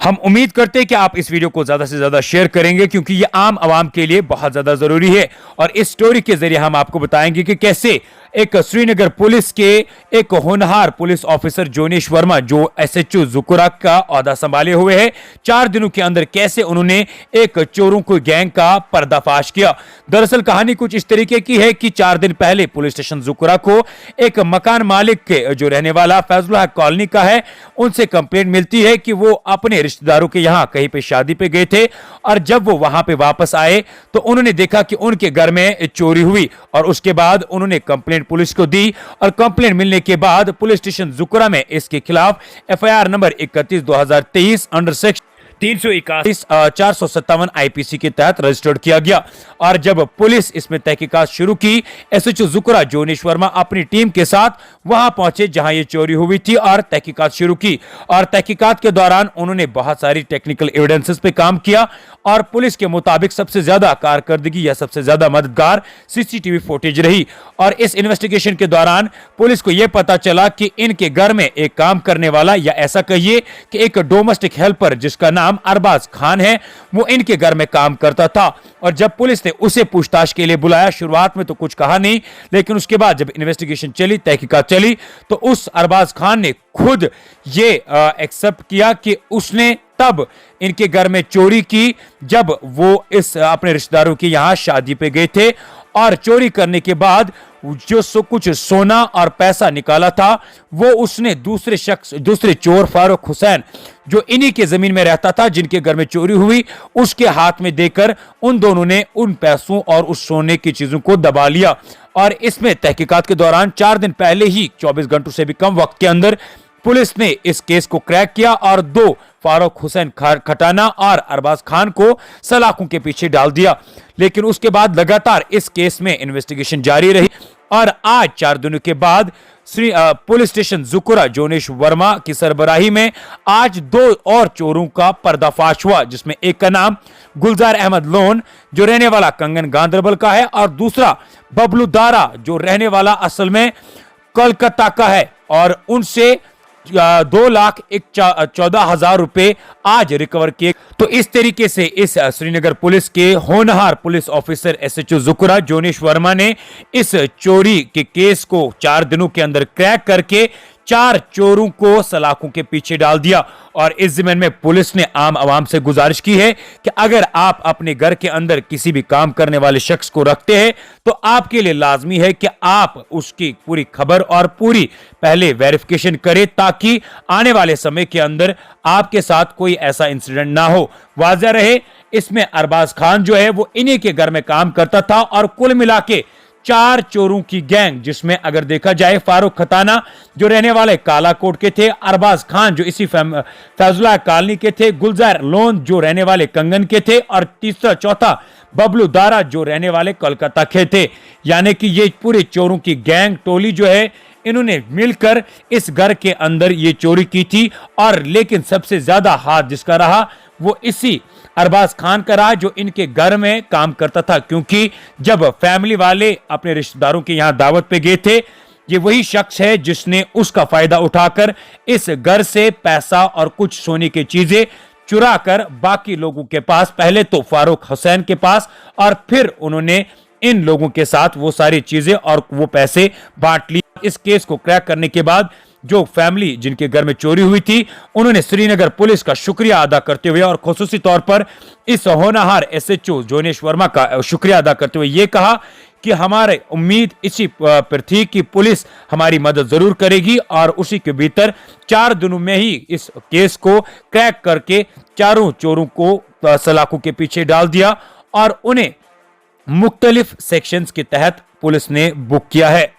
हम उम्मीद करते हैं कि आप इस वीडियो को ज्यादा से ज्यादा शेयर करेंगे क्योंकि ये आम आवाम के लिए बहुत ज्यादा जरूरी है। और इस स्टोरी के जरिए हम आपको बताएंगे कि कैसे एक श्रीनगर पुलिस के एक होनहार पुलिस ऑफिसर जोनेश वर्मा जो एसएचओ जुकुरा का ओहदा संभाले हुए हैं, 4 दिनों के अंदर कैसे उन्होंने एक चोरों को गैंग का पर्दाफाश किया। दरअसल कहानी कुछ इस तरीके की है कि 4 दिन पहले पुलिस स्टेशन जुकुरा को एक मकान मालिक के जो रहने वाला फैजुल्लाह कॉलोनी का है, उनसे कंप्लेंट मिलती है कि वो अपने रिश्तेदारों के यहां कहीं पे शादी पे गए थे और जब वो वहां पे वापस आए तो उन्होंने देखा कि उनके घर में चोरी हुई और उसके बाद उन्होंने कंप्लेंट पुलिस को दी और कंप्लेंट मिलने के बाद पुलिस स्टेशन जुकुरा में इसके खिलाफ FIR number 31/2023 under section 381 457 IPC के तहत रजिस्टर्ड किया गया। और जब पुलिस इसमें तहकीकात शुरू की, एसएचओ जुकुरा जोनेश वर्मा अपनी टीम के साथ वहां पहुंचे जहां ये चोरी हुई थी और तहकीकात शुरू की। और तहकीकात के दौरान उन्होंने बहुत सारी टेक्निकल एविडेंसेस पे काम किया और पुलिस के मुताबिक सबसे ज्यादा कारकर्दगी या सबसे ज्यादा मददगार सीसीटीवी फुटेज रही। और इस इन्वेस्टिगेशन के दौरान पुलिस को यह पता चला कि इनके घर में एक काम करने वाला या ऐसा कहिए कि एक डोमेस्टिक हेल्पर जिसका नाम अरबाज खान है, वो इनके घर में काम करता था। और जब पुलिस ने उसे पूछताछ के लिए बुलाया, शुरुआत में तो कुछ कहा नहीं, लेकिन उसके बाद जब इन्वेस्टिगेशन चली, तहकीकात चली, तो उस अरबाज खान ने खुद ये एक्सेप्ट किया कि उसने तब इनके घर में चोरी की जब वो इस अपने रिश्तेदारों के यहां शादी पे गए थे। और चोरी करने के बाद जो कुछ सोना और पैसा निकाला था वो उसने दूसरे चोर फारूक हुसैन जो इन्हीं के जमीन में रहता था, जिनके घर में चोरी हुई, उसके हाथ में देकर उन दोनों ने उन पैसों और उस सोने की चीजों को दबा लिया। और इसमें तहकीकात के दौरान 4 दिन पहले ही 24 घंटों से भी कम वक्त के अंदर पुलिस ने इस केस को क्रैक किया और 2 फारूक हुसैन खटाना और अरबाज खान को सलाखों के पीछे डाल दिया। लेकिन उसके बाद लगातार इस केस में इन्वेस्टिगेशन जारी रही और आज 4 दिनों के बाद पुलिस स्टेशन जुकुरा जोनेश वर्मा की सरबराही में आज 2 और चोरों का पर्दाफाश हुआ, जिसमें एक का नाम गुलजार अहमद लोन जो रहने वाला कंगन गांधरबल का है और दूसरा बबलू दारा जो रहने वाला असल में कोलकाता का है। और उनसे 2,14,000 रुपए आज रिकवर किए। तो इस तरीके से इस श्रीनगर पुलिस के होनहार पुलिस ऑफिसर एसएचओ जुकुरा जोनेश वर्मा ने इस चोरी के केस को 4 दिनों के अंदर क्रैक करके 4 चोरों को सलाखों के पीछे डाल दिया। और इस जिम्मन में पुलिस ने आम आवाम से गुजारिश की है कि अगर आप अपने घर के अंदर किसी भी काम करने वाले शख्स को रखते हैं तो आपके लिए लाजमी है कि आप उसकी पूरी खबर और पूरी पहले वेरिफिकेशन करें ताकि आने वाले समय के अंदर आपके साथ कोई ऐसा इंसिडेंट ना हो। वाज़ेह रहे, इसमें अरबाज खान जो है वो इन्हीं के घर में काम करता था और कुल मिला के 4 चोरों की गैंग, जिसमें अगर देखा जाए फारूक खताना जो रहने वाले कालाकोट के थे, अरबाज खान जो इसी फैजुल्लाह कॉलोनी के थे, गुलजार लोन जो रहने वाले कंगन के थे और तीसरा चौथा बबलू दारा जो रहने वाले कोलकाता के थे। यानी कि ये पूरे चोरों की गैंग टोली जो है इन्होंने मिलकर इस घर के अंदर ये चोरी की थी। और लेकिन सबसे ज्यादा हाथ जिसका रहा वो इसी अरबाज खान का रहा जो इनके घर में काम करता था, क्योंकि जब फैमिली वाले अपने रिश्तेदारों के यहां दावत पे गए थे, ये वही शख्स है जिसने उसका फायदा उठाकर इस घर से पैसा और कुछ सोने की चीजें चुरा कर बाकी लोगों के पास, पहले तो फारूक हुसैन के पास और फिर उन्होंने इन लोगों के साथ वो सारी चीजें और वो पैसे बांट ली। इस केस को क्रैक करने के बाद जो फैमिली जिनके घर में चोरी हुई थी उन्होंने श्रीनगर पुलिस का शुक्रिया अदा करते हुए और खुसूसी तौर पर इस होनहार एसएचओ जोनेश वर्मा का शुक्रिया अदा करते हुए ये कहा कि हमारे उम्मीद इसी पर थी कि पुलिस हमारी मदद जरूर करेगी। और उसी के भीतर 4 दिनों में ही इस केस को क्रैक करके 4 चोरों को सलाखों के पीछे डाल दिया और उन्हें मुख्तलिफ सेक्शंस के तहत पुलिस ने बुक किया है।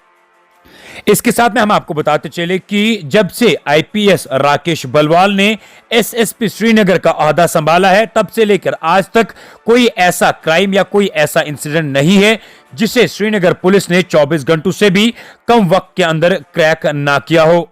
इसके साथ में हम आपको बताते चले कि जब से आईपीएस राकेश बलवाल ने एसएसपी श्रीनगर का ओहदा संभाला है, तब से लेकर आज तक कोई ऐसा क्राइम या कोई ऐसा इंसिडेंट नहीं है जिसे श्रीनगर पुलिस ने 24 घंटों से भी कम वक्त के अंदर क्रैक ना किया हो।